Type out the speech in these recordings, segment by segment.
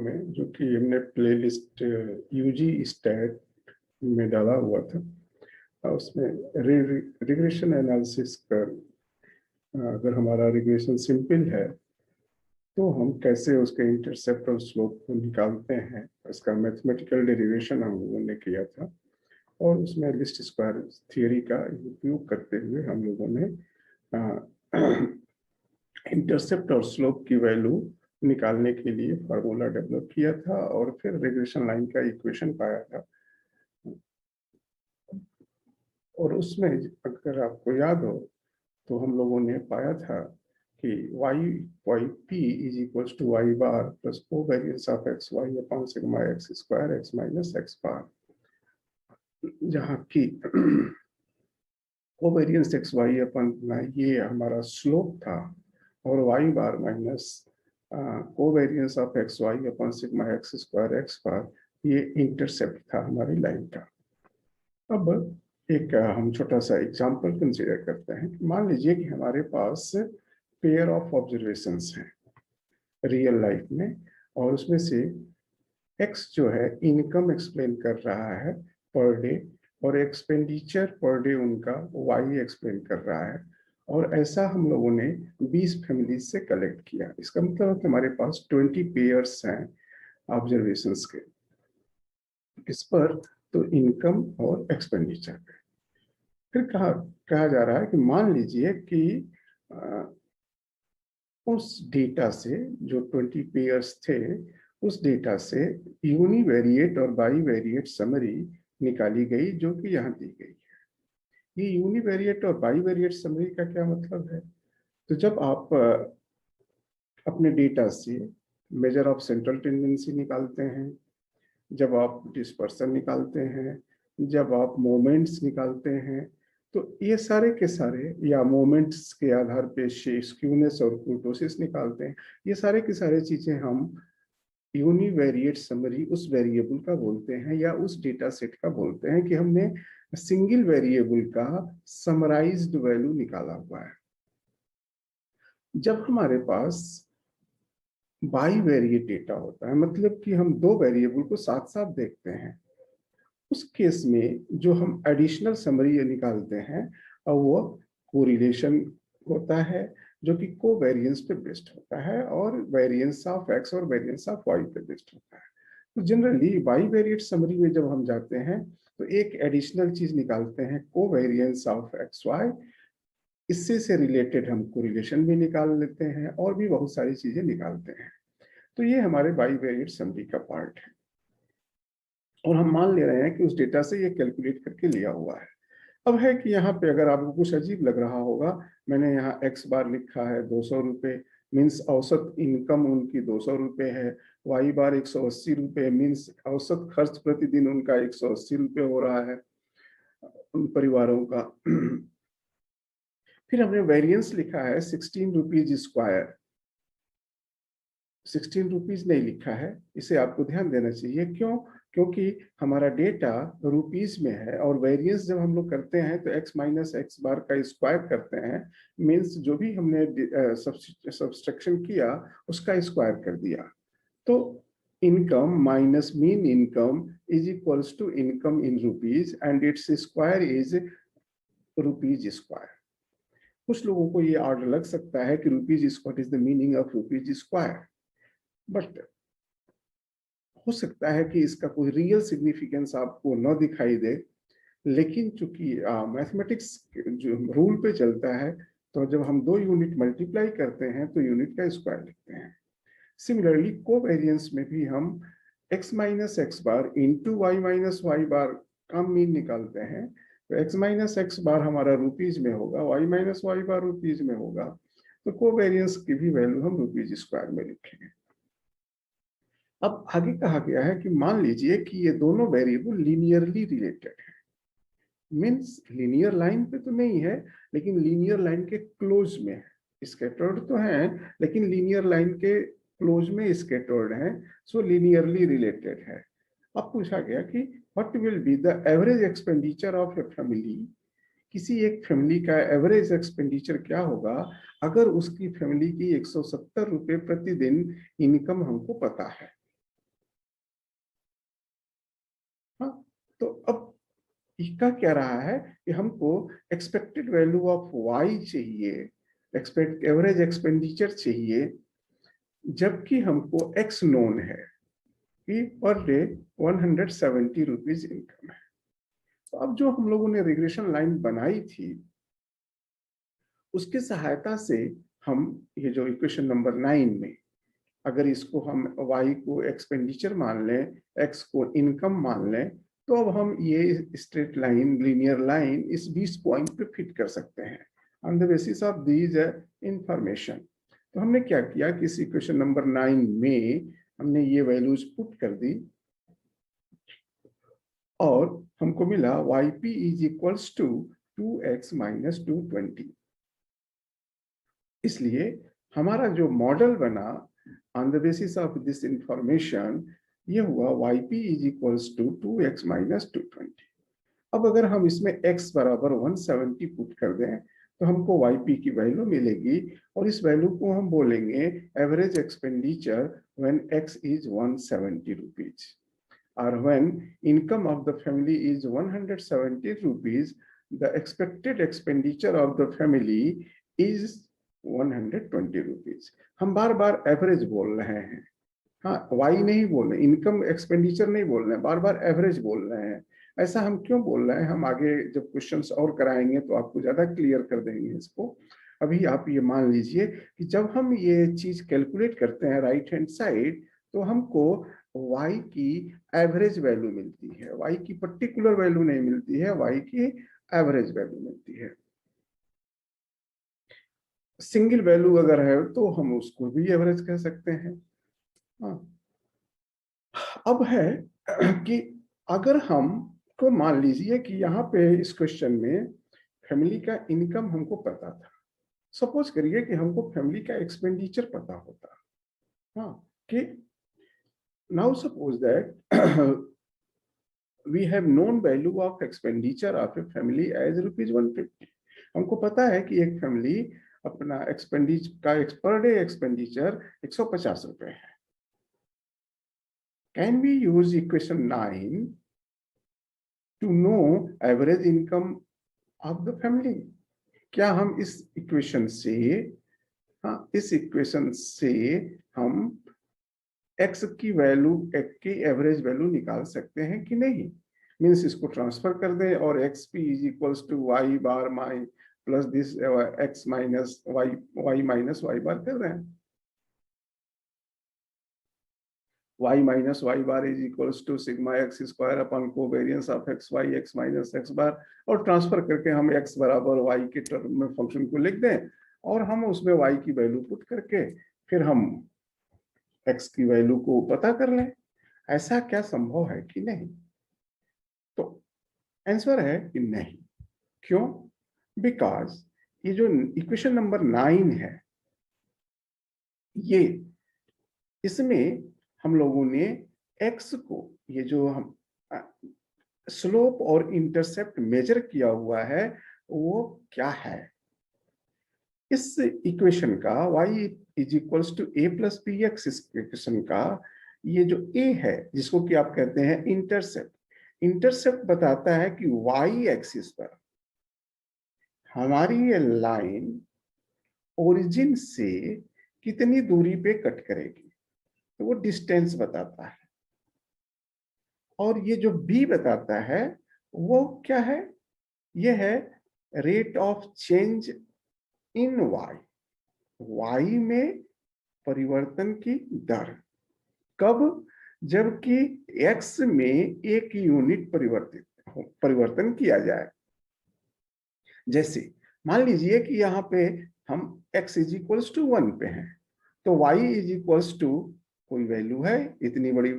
में जो कि हमने प्लेलिस्ट यूजी स्टैट में डाला हुआ था। उसमें रिग्रेशन एनालिसिस कर अगर हमारा रिग्रेशन सिंपल है तो हम कैसे उसके इंटरसेप्ट और स्लोप को निकालते हैं, इसका मैथमेटिकल डेरिवेशन हम लोगों ने किया था। और उसमें लिस्ट स्क्वायर थियरी का उपयोग करते हुए हम लोगों ने इंटरसेप्ट और स्लोप की वैल्यू निकालने के लिए फार्मूला डेवलप किया था और फिर रिग्रेशन लाइन का इक्वेशन पाया था। और उसमें अगर आपको याद हो तो हम लोगों ने पाया था कि Y P is equals to Y bar plus covariance of X Y upon sigma X square X minus X bar, जहाँ की कोवेरियंस एक्स वाई अपन ये हमारा स्लोप था और Y bar minus covariance of X Y upon sigma X square X bar ये intercept था हमारी line का। अब एक हम छोटा सा एग्जांपल कंसीडर करते हैं। मान लीजिए कि हमारे पास पेयर ऑफ ऑब्जर्वेशंस हैं रियल लाइफ में, और उसमें से एक्स जो है इनकम एक्सप्लेन कर रहा है पर डे और एक्सपेंडिचर पर डे उनका वाई एक्सप्लेन कर रहा है। और ऐसा हम लोगों ने 20 फैमिलीज से कलेक्ट किया। इसका मतलब है कि हमारे पास 20 पेयर्स हैं ऑब्जर्वेशंस के। इस पर तो इनकम और एक्सपेंडिचर पे फिर कहा जा रहा है कि मान लीजिए कि उस डेटा से जो 20 पेयर्स थे उस डेटा से यूनिवेरिएट और बाईवेरिएट समरी निकाली गई जो कि यहाँ दी गई है। ये यूनिवेरिएट और बाईवेरिएट समरी का क्या मतलब है? तो जब आप अपने डेटा से मेजर ऑफ सेंट्रल टेंडेंसी निकालते हैं, जब आप डिस्पर्सन निकालते हैं, जब आप मोमेंट्स निकालते हैं, तो ये सारे के सारे या मोमेंट्स के आधार पे स्क्यूनेस और कुर्टोसिस निकालते हैं। ये सारे की सारे चीजें हम यूनिवेरिएट समरी उस वेरिएबल का बोलते हैं या उस डेटा सेट का बोलते हैं कि हमने सिंगल वेरिएबल का समराइज्ड वैल्यू निकाला हुआ है। जब हमारे पास बाईवेरिएट डेटा होता है, मतलब कि हम दो वेरिएबल को साथ साथ देखते हैं, उस केस में जो हम एडिशनल समरी निकालते हैं और वो कोरिलेशन होता है जो कि कोवेरिएंस पे बेस्ड होता है और वेरिएंस ऑफ एक्स और वेरिएंस ऑफ वाई पे बेस्ड होता है। तो जनरली बाईवेरिएट समरी में जब हम जाते हैं तो एक एडिशनल चीज निकालते हैं कोवेरिएंस ऑफ एक्स वाई, इससे से रिलेटेड हम कोरिलेशन भी निकाल लेते हैं और भी बहुत सारी चीजें निकालते हैं। तो ये हमारे बाईवेरिएट समरी का पार्ट है और हम मान ले रहे हैं कि उस डेटा से ये कैलकुलेट करके लिया हुआ है। अब है कि यहाँ पे अगर आपको कुछ अजीब लग रहा होगा, मैंने यहाँ एक्स बार लिखा है 200 रुपये, मीन्स औसत इनकम उनकी 200 रुपये है। वाई बार 180 रुपये, मीन्स औसत खर्च प्रतिदिन उनका 180 रुपये हो रहा है उन परिवारों का। फिर हमने वेरिएंस लिखा है 16 रुपीज स्क्वायर। 16 रुपीज नहीं लिखा है, इसे आपको ध्यान देना चाहिए। क्यों? क्योंकि हमारा डेटा रुपीज में है और वेरिएंस जब हम लोग करते हैं तो x माइनस एक्स बार का स्क्वायर करते हैं, मीन्स जो भी हमने सब्सट्रैक्शन किया उसका स्क्वायर कर दिया। तो income minus mean income is equals to income in rupees and its square is rupees square. कुछ लोगों को ये ऑर्डर लग सकता है कि rupees square is the meaning of rupees square, but हो सकता है कि इसका कोई रियल सिग्निफिकेंस आपको न दिखाई दे। लेकिन चूंकि मैथमेटिक्स जो रूल पे चलता है, तो जब हम दो यूनिट मल्टीप्लाई करते हैं तो यूनिट का स्क्वायर लिखते हैं। सिमिलरली कोवेरिएंस में भी हम x minus X bar into Y minus Y बार का मीन निकालते हैं। तो x माइनस एक्स बार हमारा रुपीज में होगा, वाई माइनस वाई बार रुपीज में होगा, तो कोवेरिएंस की भी वैल्यू हम रुपीज स्क्वायर में लिखेंगे। अब आगे कहा गया है कि मान लीजिए कि ये दोनों वेरिएबल लीनियरली रिलेटेड है, मीन्स लीनियर लाइन पे तो नहीं है लेकिन लीनियर लाइन के क्लोज में है। स्कैटर्ड तो है लेकिन लीनियर लाइन के क्लोज में स्कैटर्ड है, सो लीनियरली रिलेटेड है। अब पूछा गया कि what will be the average expenditure of a family. किसी एक फैमिली का एवरेज एक्सपेंडिचर क्या होगा अगर उसकी फैमिली की 170 रुपये प्रतिदिन इनकम हमको पता है। इसका क्या रहा है कि हमको एक्सपेक्टेड वैल्यू ऑफ वाई चाहिए, एक्सपेक्ट एवरेज एक्सपेंडिचर चाहिए, जबकि हमको एक्स नोन है कि पर डे 170 रुपीज इनकम है। तो अब जो हम लोगों ने रिग्रेशन लाइन बनाई थी उसकी सहायता से हम ये जो इक्वेशन नंबर 9 में अगर इसको हम y को एक्सपेंडिचर मान लें, x को इनकम मान लें, तो अब हम ये स्ट्रेट लाइन, लीनियर लाइन इस 20 पॉइंट पे फिट कर सकते हैं on the basis of these information. तो हमने क्या किया कि इस इक्वेशन नंबर 9 में हमने ये वैल्यूज पुट कर दी और हमको मिला yp is equals to 2x minus 220। इसलिए हमारा जो मॉडल बना on the basis of this information ये हुआ yp is equals to 2x minus 220। अब अगर हम इसमें x बराबर 170 पुट कर दें तो हमको yp की वैल्यू मिलेगी और इस वैल्यू को हम बोलेंगे average expenditure when x is 170 rupees or when income of the family is 170 rupees, the expected expenditure of the family is 120 rupees। हम बार बार एवरेज बोल रहे हैं, हाँ वाई नहीं बोल रहे, इनकम एक्सपेंडिचर नहीं बोल रहे हैं, बार बार एवरेज बोल रहे हैं। ऐसा हम क्यों बोल रहे हैं, हम आगे जब क्वेश्चंस और कराएंगे तो आपको ज्यादा क्लियर कर देंगे इसको। अभी आप ये मान लीजिए कि जब हम ये चीज कैलकुलेट करते हैं राइट हैंड साइड तो हमको y की एवरेज वैल्यू मिलती है, y की पर्टिकुलर वैल्यू नहीं मिलती है, y की एवरेज वैल्यू मिलती है। सिंगल वैल्यू अगर है तो हम उसको भी एवरेज कह सकते हैं। हाँ। अब है कि अगर हम को मान लीजिए कि यहाँ पे इस क्वेश्चन में फैमिली का इनकम हमको पता था, सपोज करिए कि हमको फैमिली का एक्सपेंडिचर पता होता, हाँ कि now suppose that we have known value of expenditure of a family as rupees 150। हमको पता है कि एक फैमिली अपना एक्सपेंडिचर का पर डे एक्सपेंडिचर 150 रुपए है। Can we use equation 9 to know average income of the family? क्या हम इस इक्वेशन से, हाँ इस इक्वेशन से हम x की वैल्यू, x की एवरेज वैल्यू निकाल सकते हैं कि नहीं? मीन्स इसको ट्रांसफर कर दें और xp is equals to y bar माई plus this x minus y minus y bar कर रहे हैं। y minus y bar is equals to sigma x square upon covariance of x minus x bar, और transfer करके हम x बराबर y के term में फंक्शन को लिख दें और हम उसमें y की वैल्यू पुट करके फिर हम x की वैल्यू को पता कर लें। ऐसा क्या संभव है कि नहीं? तो आंसर है कि नहीं। क्यों? बिकॉज ये जो इक्वेशन नंबर 9 है ये, इसमें हम लोगों ने x को, ये जो हम स्लोप और इंटरसेप्ट मेजर किया हुआ है वो क्या है? इस इक्वेशन का y is equals to a plus P X, इस इक्वेशन का ये जो a है जिसको कि आप कहते हैं इंटरसेप्ट, इंटरसेप्ट बताता है कि y एक्सिस पर हमारी ये लाइन ओरिजिन से कितनी दूरी पे कट करेगी, तो वो डिस्टेंस बताता है। और ये जो b बताता है वो क्या है? ये है rate of change in y में परिवर्तन की दर। कब? जबकि x में एक यूनिट परिवर्तन किया जाए। जैसे मान लीजिए कि यहाँ पे हम x इज इक्वल्स टू 1 पे हैं तो y इज इक्वल्स टू कोई वैल्यू है, इतनी बड़ी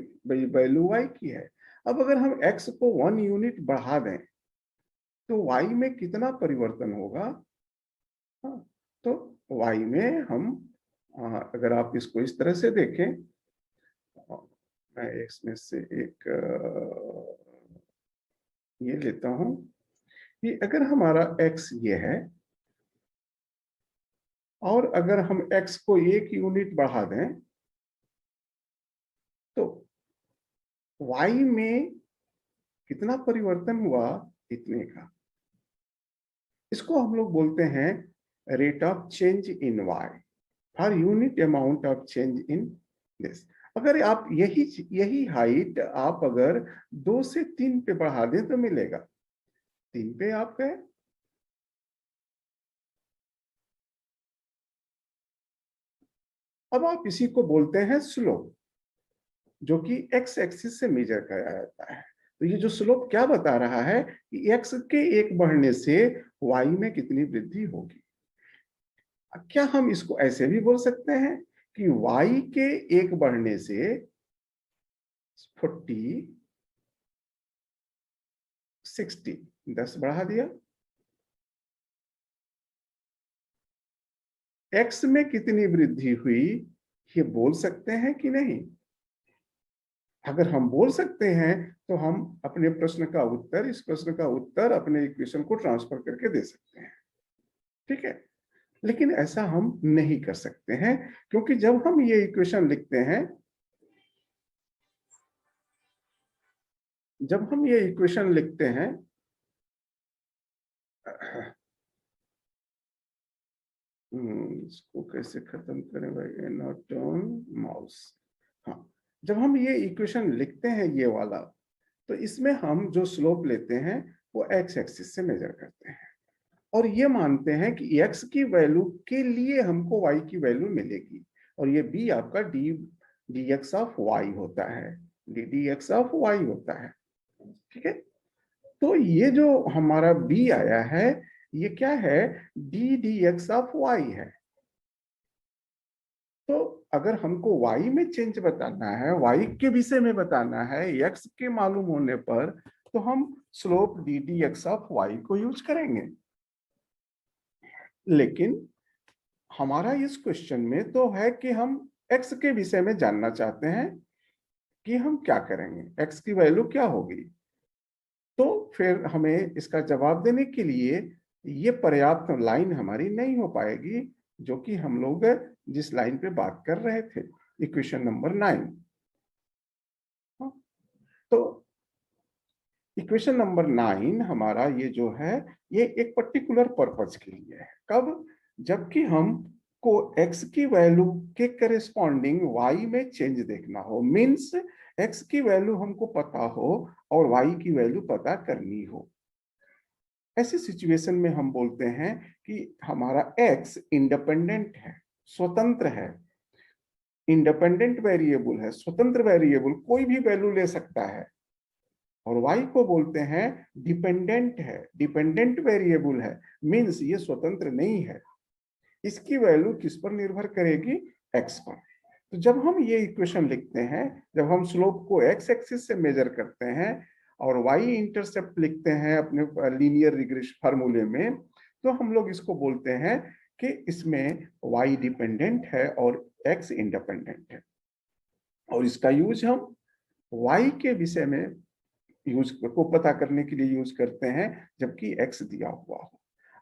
वैल्यू y की है। अब अगर हम x को 1 यूनिट बढ़ा दें तो y में कितना परिवर्तन होगा? हाँ, तो y में हम अगर आप इसको इस तरह से देखें, मैं इसमें से एक ये लेता हूं कि अगर हमारा x ये है और अगर हम x को 1 यूनिट बढ़ा दें तो y में कितना परिवर्तन हुआ इतने का। इसको हम लोग बोलते हैं rate of change in Y for unit amount of change in this. अगर आप यही हाइट आप अगर 2 से 3 पे बढ़ा दें तो मिलेगा। 3 पे आप गए। अब आप इसी को बोलते हैं स्लोप, जो कि एक्स एक्सिस से मेजर किया जाता है। तो ये जो स्लोप क्या बता रहा है कि एक्स के एक बढ़ने से वाई में कितनी वृद्धि होगी। क्या हम इसको ऐसे भी बोल सकते हैं कि y के एक बढ़ने से 40 60 10 बढ़ा दिया, x में कितनी वृद्धि हुई ये बोल सकते हैं कि नहीं। अगर हम बोल सकते हैं तो हम अपने प्रश्न का उत्तर, इस प्रश्न का उत्तर अपने इक्वेशन को ट्रांसफर करके दे सकते हैं। ठीक है, लेकिन ऐसा हम नहीं कर सकते हैं, क्योंकि जब हम ये इक्वेशन लिखते हैं, जब हम ये इक्वेशन लिखते हैं, इसको कैसे खत्म करें भाई, नॉट ऑन माउस। हाँ, जब हम ये इक्वेशन लिखते हैं ये वाला, तो इसमें हम जो स्लोप लेते हैं वो एक्स एक्सिस से मेजर करते हैं और ये मानते हैं कि एक्स की वैल्यू के लिए हमको वाई की वैल्यू मिलेगी, और ये बी आपका डी एक्स ऑफ वाई होता है, डी एक्स ऑफ वाई होता है। ठीक है, तो ये जो हमारा बी आया है ये क्या है, डी एक्स ऑफ वाई है। तो अगर हमको y में चेंज बताना है, y के विषय में बताना है, x के मालूम होने पर, तो हम slope D D X of Y को यूज करेंगे। लेकिन हमारा इस क्वेश्चन में तो है कि हम x के विषय में जानना चाहते हैं कि हम क्या करेंगे, x की वैल्यू क्या होगी। तो फिर हमें इसका जवाब देने के लिए ये पर्याप्त लाइन हमारी नहीं हो पाएगी, जो कि हम लोग जिस लाइन पे बात कर रहे थे, इक्वेशन नंबर 9। तो इक्वेशन नंबर 9 हमारा ये जो है, ये एक पर्टिकुलर पर्पज के लिए है। कब, जबकि हम को x की वैल्यू के करेस्पॉन्डिंग y में चेंज देखना हो, मींस x की वैल्यू हमको पता हो और y की वैल्यू पता करनी हो। ऐसी सिचुएशन में हम बोलते हैं कि हमारा x इंडिपेंडेंट है, स्वतंत्र है, इंडिपेंडेंट वेरिएबल है, स्वतंत्र वेरिएबल कोई भी वैल्यू ले सकता है। और y को बोलते हैं डिपेंडेंट है, डिपेंडेंट वेरिएबल है, मींस ये स्वतंत्र नहीं है, इसकी वैल्यू किस पर निर्भर करेगी, x पर। तो जब हम ये इक्वेशन लिखते हैं, जब हम स्लोप को x एक्सिस से मेजर करते हैं और y इंटरसेप्ट लिखते हैं अपने लीनियर रिग्रेशन फार्मूले में, तो हम लोग इसको बोलते हैं कि इसमें y डिपेंडेंट है और x इंडिपेंडेंट है, और इसका यूज हम y के विषय में यूज को पता करने के लिए यूज करते हैं, जबकि x दिया हुआ हो।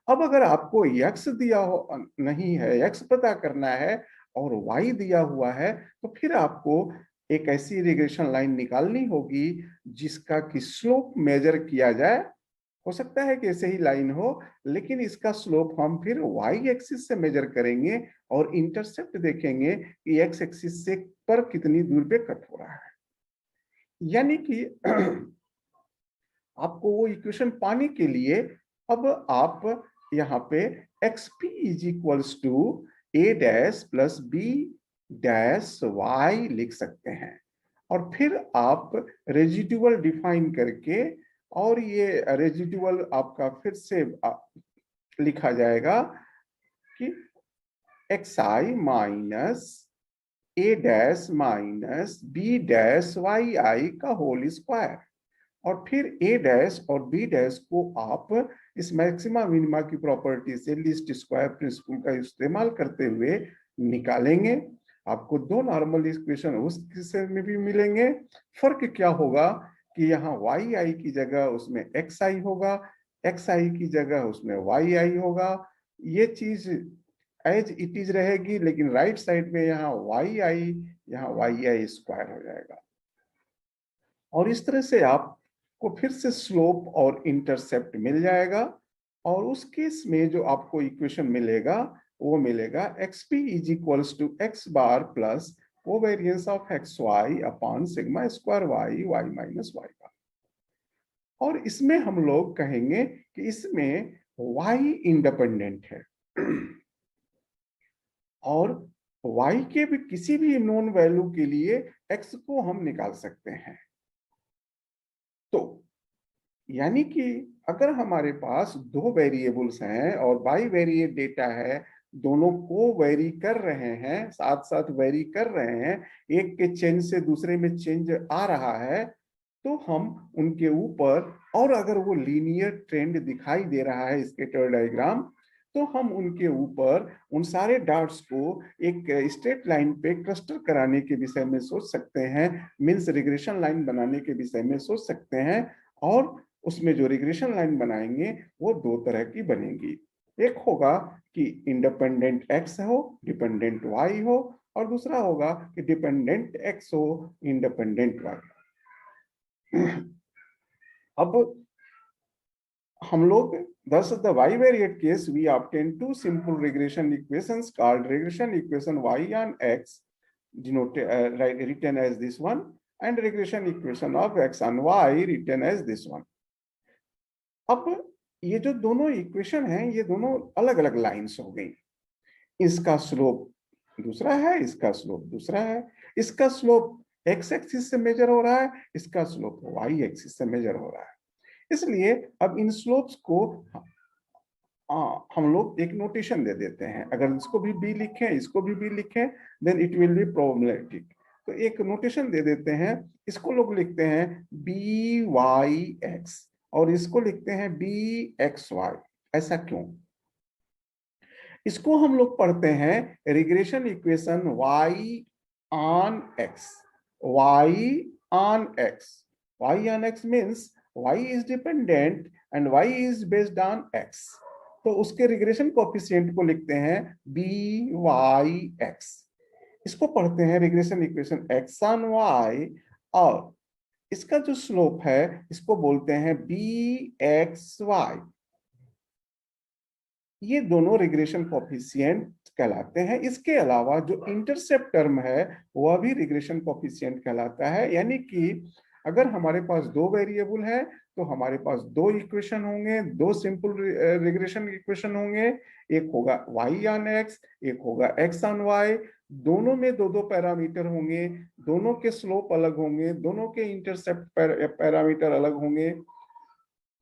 अब अगर आपको x दिया हो नहीं है, x पता करना है और y दिया हुआ है, तो फिर आपको एक ऐसी रिग्रेशन लाइन निकालनी होगी जिसका कि स्लोप मेजर किया जाए। हो सकता है कि ऐसे ही लाइन हो, लेकिन इसका स्लोप हम फिर y एक्सिस से मेजर करेंगे और इंटरसेप्ट देखेंगे कि x एक्सिस से पर कितनी दूर पे कट हो रहा है। यानी कि आपको वो इक्वेशन पाने के लिए अब आप यहाँ पे xp is equals to a dash plus b dash y लिख सकते हैं, और फिर आप रेजिडुअल डिफाइन करके, और ये रेजिडुअल आपका फिर से लिखा जाएगा कि xi minus a dash minus b dash yi का होल स्क्वायर, और फिर a डैश और b डैश को आप इस मैक्सिमा मिनिमा की प्रॉपर्टी से लीस्ट स्क्वायर प्रिंसिपल का इस्तेमाल करते हुए निकालेंगे। आपको दो नॉर्मल इक्वेशन उस किस्से में भी मिलेंगे। फर्क क्या होगा कि यहाँ yi की जगह उसमें xi होगा, xi की जगह उसमें yi होगा। ये चीज एज इट इज रहेगी, लेकिन राइट साइड में यहाँ yi स्क्वायर हो जाएगा। और इस तरह से आप को फिर से स्लोप और इंटरसेप्ट मिल जाएगा, और उस केस में जो आपको इक्वेशन मिलेगा वो मिलेगा xp is equals to x bar plus covariance of xy upon sigma square y minus y bar. और इसमें हम लोग कहेंगे कि इसमें y इंडिपेंडेंट है और y के भी किसी भी नोन वैल्यू के लिए x को हम निकाल सकते हैं। तो यानी कि अगर हमारे पास दो वेरिएबल्स हैं और बाई वेरिएट डेटा है, दोनों को वेरी कर रहे हैं, साथ साथ वेरी कर रहे हैं, एक के चेंज से दूसरे में चेंज आ रहा है, तो हम उनके ऊपर, और अगर वो लीनियर ट्रेंड दिखाई दे रहा है स्कैटर डायग्राम, तो हम उनके ऊपर उन सारे डॉट्स को एक स्ट्रेट लाइन पे क्लस्टर कराने के विषय में सोच सकते हैं, मीन्स रिग्रेशन लाइन बनाने के विषय में सोच सकते हैं। और उसमें जो रिग्रेशन लाइन बनाएंगे वो दो तरह की बनेगी। एक होगा कि इंडिपेंडेंट x हो, डिपेंडेंट y हो, और दूसरा होगा कि डिपेंडेंट x हो, इंडिपेंडेंट y। अब हम लोग thus the y-variate case we obtain two simple regression equations called regression equation y on x denoted written as this one, and regression equation of x on y written as this one. अब ये जो दोनों equation हैं ये दोनों अलग अलग lines हो गई। इसका स्लोप दूसरा है, इसका स्लोप दूसरा है। इसका स्लोप x एक्सिस से मेजर हो रहा है, इसका स्लोप y एक्सिस से मेजर हो रहा है। इसलिए अब इन स्लोप्स को हम लोग एक नोटेशन दे देते हैं। अगर इसको भी b लिखें, इसको भी b लिखें, then it will be problematic. तो एक नोटेशन दे देते हैं, इसको लोग लिखते हैं by(x) और इसको लिखते हैं bxy। ऐसा क्यों? इसको हम लोग पढ़ते हैं regression equation y on x। y on x, y on x means y is dependent and y is based on x। तो उसके रिग्रेशन कोएफिशिएंट को लिखते हैं by(x). इसको पढ़ते हैं regression equation x on y, और इसका जो स्लोप है इसको बोलते हैं bxy। ये दोनों रिग्रेशन कोएफिशिएंट कहलाते हैं। इसके अलावा जो इंटरसेप्ट टर्म है वह भी रिग्रेशन कोएफिशिएंट कहलाता है। यानी कि अगर हमारे पास दो वेरिएबल है तो हमारे पास दो इक्वेशन होंगे, दो सिंपल रिग्रेशन इक्वेशन होंगे। एक होगा y on x, एक होगा x on y। दोनों में दो दो पैरामीटर होंगे, दोनों के स्लोप अलग होंगे, दोनों के इंटरसेप्ट पैरामीटर अलग होंगे।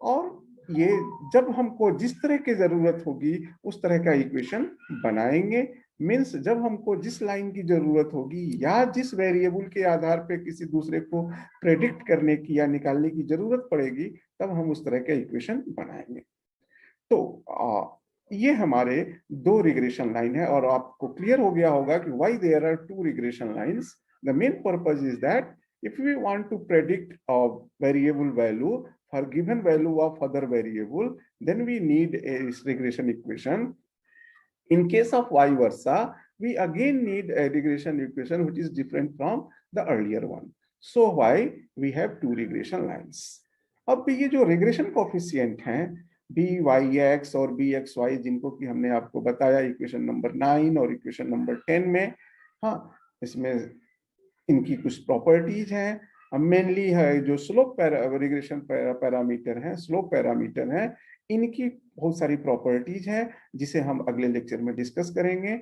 और ये जब हमको जिस तरह की जरूरत होगी उस तरह का इक्वेशन बनाएंगे। मीन्स जब हमको जिस लाइन की जरूरत होगी या जिस वेरिएबल के आधार पे किसी दूसरे को प्रेडिक्ट करने की या निकालने की जरूरत पड़ेगी, तब हम उस तरह का इक्वेशन बनाएंगे। तो ये हमारे दो रिग्रेशन लाइन है, और आपको क्लियर हो गया होगा कि why there are two regression lines. The main purpose is that if we want to predict a variable value for given value of other variable, then we need a regression equation. In case of y versa, we again need a regression equation which is different from the earlier one. So why we have two regression lines. अब ये जो regression coefficient हैं byx और bxy, जिनको कि हमने आपको बताया इक्वेशन नंबर 9 और इक्वेशन नंबर 10 में, हाँ, इसमें इनकी कुछ प्रॉपर्टीज हैं। मेनली है जो स्लोप रिग्रेशन पैरामीटर है, स्लोप पैरामीटर है, इनकी बहुत सारी प्रॉपर्टीज हैं जिसे हम अगले लेक्चर में डिस्कस करेंगे।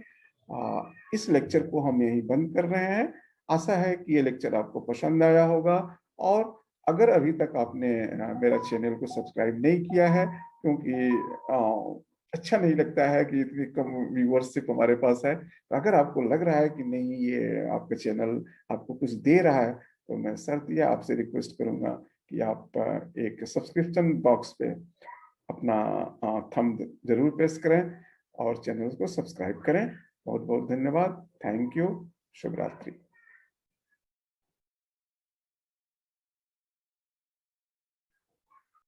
इस लेक्चर को हम यहीं बंद कर रहे हैं। आशा है कि ये लेक्चर आपको पसंद आया होगा, और अगर अभी तक आपने मेरा चैनल को सब्सक्राइब नहीं किया है, क्योंकि अच्छा नहीं लगता है कि इतनी कम व्यूअरशिप हमारे पास है, तो अगर आपको लग रहा है कि नहीं ये आपका चैनल आपको कुछ दे रहा है, तो मैं शर्त या आपसे रिक्वेस्ट करूंगा कि आप एक सब्सक्रिप्शन बॉक्स पे अपना थंब जरूर प्रेस करें और चैनल को सब्सक्राइब करें। बहुत बहुत धन्यवाद। Thank you. शुभ रात्रि।